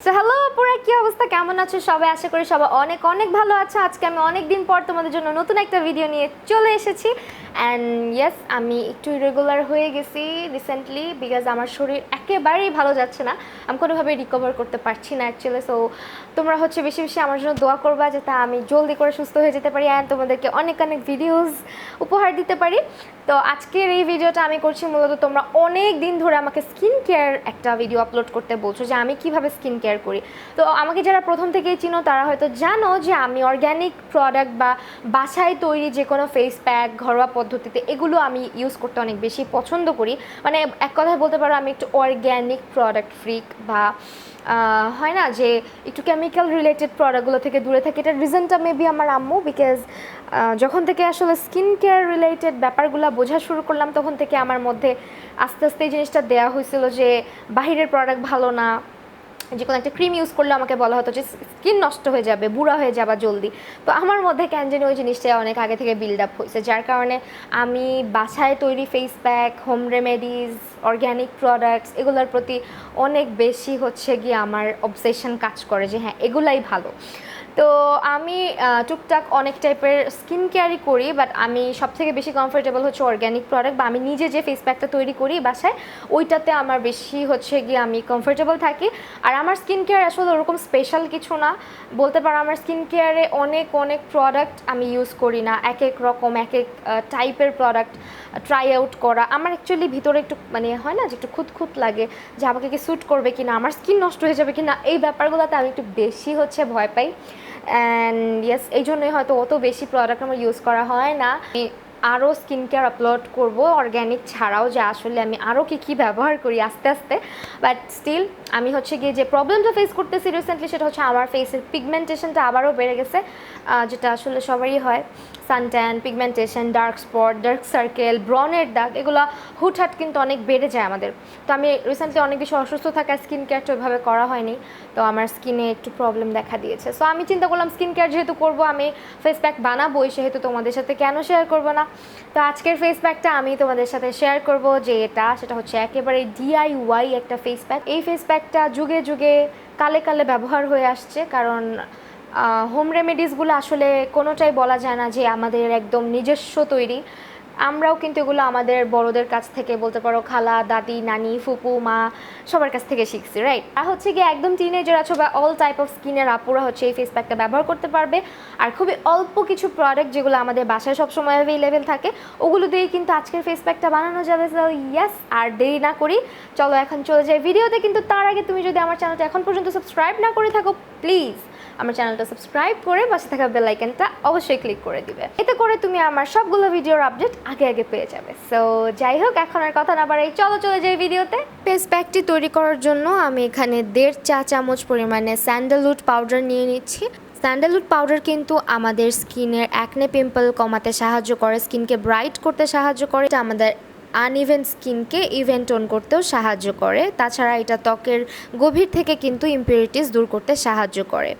So hello আপুরা, কি অবস্থা, কেমন আছো সবাই? আশা করি সবাই অনেক অনেক ভালো আছো। আজকে আমি অনেক দিন পর তোমাদের জন্য নতুন একটা ভিডিও নিয়ে চলে এসেছি। অ্যান্ড ইয়েস, আমি একটু ইরেগুলার হয়ে গেছি রিসেন্টলি বিকজ আমার শরীর একেবারেই ভালো যাচ্ছে না। আমি কোনোভাবেই রিকভার করতে পারছি না অ্যাকচুয়ালি। সো তোমরা হচ্ছে বেশি বেশি আমার জন্য দোয়া করবা যাতে আমি জলদি করে সুস্থ হয়ে যেতে পারি অ্যান্ড তোমাদেরকে অনেক অনেক ভিডিওস উপহার দিতে পারি। তো আজকের এই ভিডিওটা আমি করছি মূলত তোমরা অনেক দিন ধরে আমাকে স্কিন কেয়ার একটা ভিডিও আপলোড করতে বলছো যে আমি কিভাবে স্কিন কেয়ার করি। তো আমাকে যারা প্রথম থেকেই চিনো তারা হয়তো জানো যে আমি অর্গ্যানিক প্রোডাক্ট বা বাসায় তৈরি যে কোনো ফেস প্যাক ঘরোয়া পদ্ধতিতে এগুলো আমি ইউজ করতে অনেক বেশি পছন্দ করি। মানে এক কথায় বলতে পারো আমি একটু অর্গ্যানিক প্রোডাক্ট ফ্রিক, বা হয় না যে একটু কেমিক্যাল রিলেটেড প্রোডাক্টগুলো থেকে দূরে থাকে। এটার রিজনটা মেবি আমার আম্মু, বিকজ যখন থেকে আসলে স্কিন কেয়ার রিলেটেড ব্যাপারগুলো বোঝা শুরু করলাম তখন থেকে আমার মধ্যে আস্তে আস্তে এই জিনিসটা দেওয়া হয়েছিল যে বাহিরের প্রোডাক্ট ভালো না। যে কোনো একটা ক্রিম ইউজ করলে আমাকে বলা হতো যে স্কিন নষ্ট হয়ে যাবে, বুড়া হয়ে যাবা জলদি। তো আমার মধ্যে কেন জানি ওই জিনিসটা অনেক আগে থেকে বিল্ড আপ হয়েছে, যার কারণে আমি বাসায় তৈরি face pack, home remedies, organic products এগুলোর প্রতি অনেক বেশি হচ্ছে গিয়ে আমার অবসেশন কাজ করে যে হ্যাঁ এগুলাই ভালো। তো আমি টুকটাক অনেক টাইপের স্কিন কেয়ারই করি, বাট আমি সবথেকে বেশি কমফোর্টেবল হচ্ছে অর্গ্যানিক প্রোডাক্ট, বা আমি নিজে যে ফেস প্যাকটা তৈরি করি বাসায় ওইটাতে আমার বেশি হচ্ছে গিয়ে আমি কমফোর্টেবল থাকি। আর আমার স্কিন কেয়ার আসলে ওরকম স্পেশাল কিছু না, বলতে পারো আমার স্কিন কেয়ারে অনেক অনেক প্রোডাক্ট আমি ইউজ করি না, এক এক রকম এক এক টাইপের প্রোডাক্ট ট্রাই আউট করা। আমার অ্যাকচুয়ালি ভিতরে একটু মানে হয় না যে একটু খুঁত লাগে যে আমাকে কি স্যুট করবে কি না, আমার স্কিন নষ্ট হয়ে যাবে কি না, এই ব্যাপারগুলোতে আমি একটু বেশি হচ্ছে ভয় পাই। অ্যান্ড ইয়েস, এই জন্যই হয়তো অত বেশি প্রোডাক্ট আমার ইউজ করা হয় না। আমি আরও স্কিন কেয়ার আপলোড করবো অর্গ্যানিক ছাড়াও, যে আসলে আমি আরও কী ব্যবহার করি আস্তে আস্তে। বাট স্টিল আমি হচ্ছে গিয়ে যে প্রবলেমটা ফেস করতেছি রিসেন্টলি সেটা হচ্ছে আমার ফেসের পিগমেন্টেশনটা আবারও বেড়ে গেছে, যেটা আসলে সবারই হয়। Suntan, pigmentation, dark spot, dark circle, ব্রনের দাগ, এগুলো হুটহাট কিন্তু অনেক বেড়ে যায় আমাদের। তো আমি রিসেন্টলি অনেক বেশি অসুস্থ থাকার স্কিন কেয়ারটা ওইভাবে করা হয়নি, তো আমার স্কিনে একটু প্রবলেম দেখা দিয়েছে। সো আমি চিন্তা করলাম স্কিন কেয়ার যেহেতু করবো, আমি ফেস প্যাক বানাবোই, সেহেতু তোমাদের সাথে কেন শেয়ার করবো না। তো আজকের ফেস প্যাকটা আমি তোমাদের সাথে শেয়ার করব যে সেটা হচ্ছে একেবারে DIY একটা ফেস প্যাক। এই ফেস প্যাকটা যুগে যুগে কালে কালে ব্যবহার হয়ে আসছে, কারণ হোম রেমেডিসগুলো আসলে কোনোটাই বলা যায় না যে আমাদের একদম নিজস্ব তৈরি। আমরাও কিন্তু এগুলো আমাদের বড়দের কাছ থেকে, বলতে পারো খালা, দাদি, নানি, ফুপু, মা সবার কাছ থেকে শিখছি, রাইট? আর হচ্ছে গিয়ে একদম টিনেজার আছো বা অল টাইপ অফ স্কিনের আপুরা হচ্ছে এই ফেস প্যাকটা ব্যবহার করতে পারবে। আর খুবই অল্প কিছু প্রোডাক্ট যেগুলো আমাদের বাসায় সবসময় অ্যাভেলেবেল থাকে ওগুলো দিয়েই কিন্তু আজকের ফেস প্যাকটা বানানো যাবে। সো ইয়েস, আর দেরি না করি চলো এখন চলে যাই ভিডিওতে। কিন্তু তার আগে তুমি যদি আমার চ্যানেলটা এখন পর্যন্ত সাবস্ক্রাইব না করে থাকো, প্লিজ আমার চ্যানেলটা সাবস্ক্রাইব করে পাশে থাকা বেল আইকনটা অবশ্যই ক্লিক করে দিবে, এতে করে তুমি আমার সবগুলো ভিডিওর আপডেট আগে আগে পেয়ে যাবে। সো যাই হোক, এখন আর কথা না বাড়াই চলো চলে যাই ভিডিওতে। ফেস প্যাকটি তৈরি করার জন্য আমি এখানে 1.5 চা চামচ পরিমাণে স্যান্ডেলউড পাউডার নিয়ে নিচ্ছি। স্যান্ডেলউড পাউডার কিন্তু আমাদের স্কিনের অ্যাকনে পিম্পল কমাতে সাহায্য করে, স্কিনকে ব্রাইট করতে সাহায্য করে, এটা আমাদের আনইভেন স্কিনকে ইভেন টোন করতেও সাহায্য করে। তাছাড়া এটা ত্বকের গভীর থেকে কিন্তু ইমপিউরিটিস দূর করতে সাহায্য করে।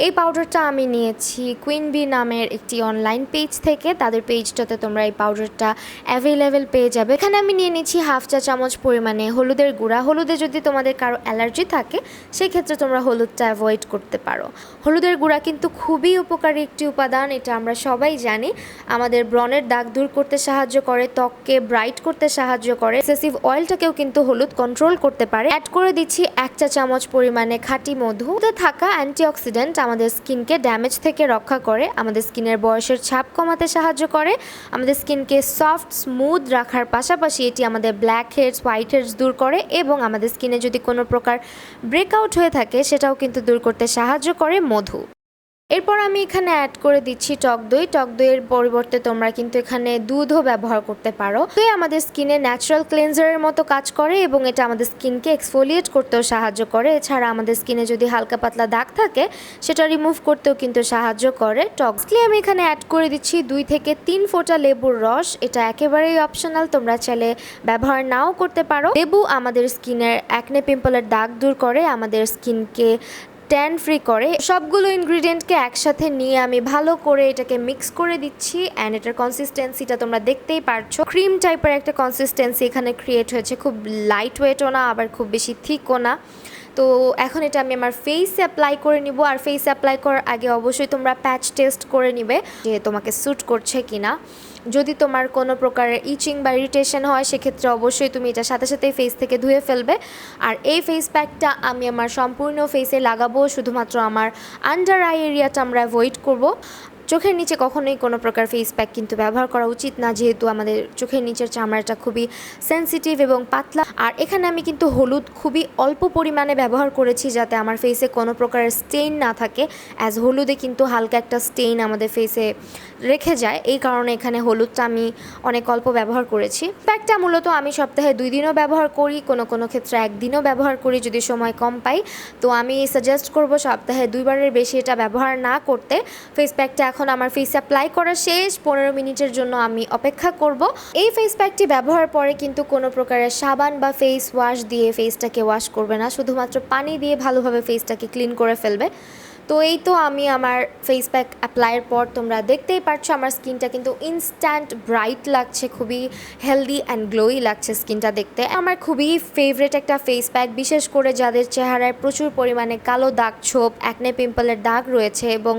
এই পাউডারটা আমি নিয়েছি কুইন বি নামের একটি অনলাইন পেজ থেকে, তাদের পেজটাতে তোমরা এই পাউডারটা অ্যাভেলেবেল পেয়ে যাবে। এখানে আমি নিয়ে নিচ্ছি 1/2 চা চামচ পরিমাণে হলুদের গুঁড়া। হলুদে যদি তোমাদের কারো অ্যালার্জি থাকে সেক্ষেত্রে তোমরা হলুদটা অ্যাভয়েড করতে পারো। হলুদের গুঁড়া কিন্তু খুবই উপকারী একটি উপাদান, এটা আমরা সবাই জানি। আমাদের ব্রণের দাগ দূর করতে সাহায্য করে, ত্বককে ব্রাইট করতে সাহায্য করে, এক্সেসিভ অয়েলটাকেও কিন্তু হলুদ কন্ট্রোল করতে পারে। অ্যাড করে দিচ্ছি 1 চা চামচ পরিমাণে খাঁটি মধু। এতে থাকা অ্যান্টিঅক্সিডেন্ট আমাদের স্কিনকে ড্যামেজ থেকে রক্ষা করে, আমাদের স্কিনের বয়সের ছাপ কমাতে সাহায্য করে, আমাদের স্কিনকে সফট স্মুথ রাখার পাশাপাশি এটি আমাদের ব্ল্যাক হেডস, হোয়াইট হেডস দূর করে, এবং আমাদের স্কিনে যদি কোনো প্রকার ব্রেকআউট হয়ে থাকে সেটাও কিন্তু দূর করতে সাহায্য করে মধু। এরপর আমি এখানে অ্যাড করে দিচ্ছি টক দই। টক দইয়ের পরিবর্তে তোমরা কিন্তু এখানে দুধও ব্যবহার করতে পারো। দই আমাদের স্কিনে ন্যাচারাল ক্লিনজারের মতো কাজ করে এবং এটা আমাদের স্কিনকে এক্সফোলিয়েট করতেও সাহায্য করে। এছাড়া আমাদের স্কিনে যদি হালকা পাতলা দাগ থাকে সেটা রিমুভ করতেও কিন্তু সাহায্য করে। টকসলি আমি এখানে অ্যাড করে দিচ্ছি 2 থেকে 3 ফোঁটা লেবুর রস। এটা একেবারেই অপশনাল, তোমরা চাইলে ব্যবহার নাও করতে পারো। লেবু আমাদের স্কিনের অ্যাকনে পিম্পলের দাগ দূর করে, আমাদের স্কিনকে ট্যান ফ্রি করে। সবগুলো ইনগ্রিডিয়েন্টকে একসাথে নিয়ে আমি ভালো করে এটাকে মিক্স করে দিচ্ছি। অ্যান্ড এটার কনসিস্টেন্সিটা তোমরা দেখতেই পারছো, ক্রিম টাইপের একটা কনসিস্টেন্সি এখানে ক্রিয়েট হয়েছে। খুব লাইট ওয়েটও না, আবার খুব বেশি থিকও না। তো এখন এটা আমি আমার ফেসে অ্যাপ্লাই করে নিব। আর ফেসে অ্যাপ্লাই করার আগে অবশ্যই তোমরা প্যাচ টেস্ট করে নিবে যে তোমাকে স্যুট করছে কিনা। যদি তোমার কোনো প্রকারের ইচিং বা ইরিটেশন হয় সেক্ষেত্রে অবশ্যই তুমি এটা সাথে সাথেই ফেস থেকে ধুয়ে ফেলবে। আর এই ফেস প্যাকটা আমি আমার সম্পূর্ণ ফেসে লাগাবো, শুধুমাত্র আমার আন্ডার আই এরিয়াটা আমরা অ্যাভয়েড করব। চোখের নিচে কখনোই কোনো প্রকার ফেস প্যাক কিন্তু ব্যবহার করা উচিত না, যেহেতু আমাদের চোখের নিচের চামড়াটা খুবই সেনসিটিভ এবং পাতলা। আর এখানে আমি কিন্তু হলুদ খুবই অল্প পরিমাণে ব্যবহার করেছি যাতে আমার ফেসে কোনো প্রকারের স্টেইন না থাকে, অ্যাজ হলুদে কিন্তু হালকা একটা স্টেইন আমাদের ফেসে রেখে যায়, এই কারণে এখানে হলুদটা আমি অনেক অল্প ব্যবহার করেছি। প্যাকটা মূলত আমি সপ্তাহে 2 দিনও ব্যবহার করি, কোনো ক্ষেত্রে 1 দিনও ব্যবহার করি যদি সময় কম পাই। তো আমি সাজেস্ট করব সপ্তাহে 2 বারের বেশি এটা ব্যবহার না করতে। ফেস প্যাকটা এখন আমার ফেসে অ্যাপ্লাই করা শেষ, 15 মিনিটের জন্য আমি অপেক্ষা করব। এই ফেস প্যাকটি ব্যবহার পরে কিন্তু কোনো প্রকারের সাবান বা ফেস ওয়াশ দিয়ে ফেসটাকে ওয়াশ করবে না, শুধুমাত্র পানি দিয়ে ভালোভাবে ফেসটাকে ক্লিন করে ফেলবে। তো এই তো আমি আমার ফেস প্যাক অ্যাপ্লাইয়ের পর তোমরা দেখতেই পাচ্ছ আমার স্কিনটা কিন্তু ইনস্ট্যান্ট ব্রাইট লাগছে, খুবই হেলদি অ্যান্ড গ্লোই লাগছে স্কিনটা দেখতে। আমার খুবই ফেভারিট একটা ফেস প্যাক, বিশেষ করে যাদের চেহারায় প্রচুর পরিমাণে কালো দাগ ছোপ, অ্যাকনে পিম্পলের দাগ রয়েছে এবং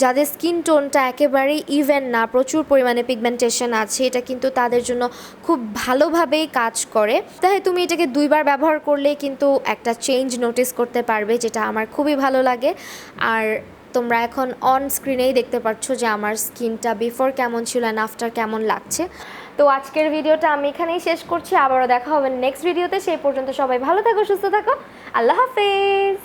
যাদের স্কিন টোনটা একেবারেই ইভেন না, প্রচুর পরিমাণে পিগমেন্টেশন আছে, এটা কিন্তু তাদের জন্য খুব ভালোভাবেই কাজ করে। তাই তুমি এটাকে 2 বার ব্যবহার করলেই কিন্তু একটা চেঞ্জ নোটিস করতে পারবে, যেটা আমার খুবই ভালো লাগে। আর তোমরা এখন অন স্ক্রিনেই দেখতে পাচ্ছ যে আমার স্কিনটা বিফোর কেমন ছিল অ্যান্ড আফটার কেমন লাগছে। তো আজকের ভিডিওটা আমি এখানেই শেষ করছি, আবারও দেখা হবে নেক্সট ভিডিওতে। সেই পর্যন্ত সবাই ভালো থাকো, সুস্থ থাকো, আল্লাহ হাফেজ।